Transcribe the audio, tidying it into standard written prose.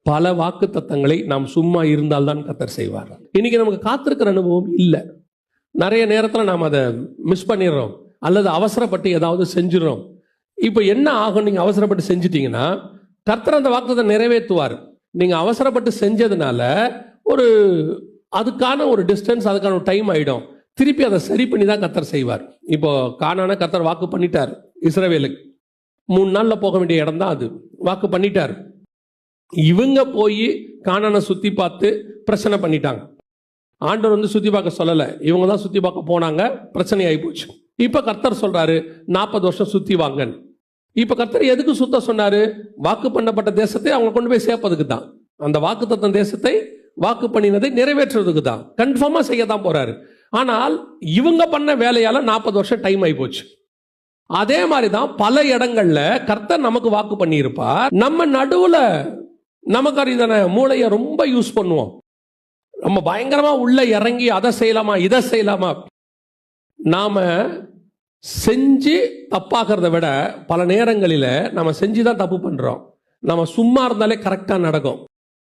பல வாக்கு தத்தங்களை நாம் சும்மா இருந்தால்தான் கர்த்தர் செய்வார். இன்னைக்கு நமக்கு காத்திருக்கிற அனுபவம் இல்லை. நிறைய நேரத்தில் நாம் அதை மிஸ் பண்ணிடுறோம் அல்லது அவசரப்பட்டு ஏதாவது செஞ்சிடறோம். இப்போ என்ன ஆகும்? நீங்கள் அவசரப்பட்டு செஞ்சிட்டீங்கன்னா கர்த்தர் அந்த வாக்குத்தத்தை நிறைவேற்றுவார். நீங்கள் அவசரப்பட்டு செஞ்சதுனால அதுக்கான ஒரு டிஸ்டன்ஸ், அதுக்கான ஒரு டைம் ஆகிடும். திருப்பி அதை சரி பண்ணி தான் கர்த்தர் செய்வார். இப்போ கானான கர்த்தர் வாக்கு பண்ணிட்டார் இஸ்ரவேலுக்கு. 3 நாளில் போக வேண்டிய இடம் தான் அது. வாக்கு பண்ணிட்டார். இவங்க போய் கானானை சுற்றி பார்த்து பிரச்சனை பண்ணிட்டாங்க. ஆண்டவர் சுற்றி பார்க்க சொல்லலை, இவங்க தான் சுற்றி பார்க்க போனாங்க. பிரச்சனை ஆகி போச்சு. இப்போ கர்த்தர் சொல்றாரு 40 வருஷம் சுற்றி வாங்கன்னு. இப்போ கர்த்தர் எதுக்கு சுத்த சொன்னாரு? வாக்கு பண்ணப்பட்ட தேசத்தை அவங்க கொண்டு போய் சேர்ப்பதுக்கு தான். அந்த வாக்கு தத்தம் தேசத்தை வாக்கு பண்ணினதை நிறைவேற்றுறதுக்கு தான். கன்ஃபார்மா செய்ய தான் போறாரு. ஆனால் இவங்க பண்ண வேலையால 40 வருஷம் டைம் ஆகி போச்சு. அதே மாதிரி தான் பல இடங்கள்ல கர்த்தர் நமக்கு வாக்கு பண்ணி இருப்பார். நம்ம நடுவுல நமக்கு அறிதான மூளையை ரொம்ப யூஸ் பண்ணுவோம். நம்ம பயங்கரமா உள்ள இறங்கி அதை செய்யலாமா இதை செய்யலாமா. நாம செஞ்சு தப்பாகிறத விட பல நேரங்களில் நம்ம செஞ்சுதான் தப்பு பண்றோம். நம்ம சும்மா இருந்தாலே கரெக்டா நடக்கும்.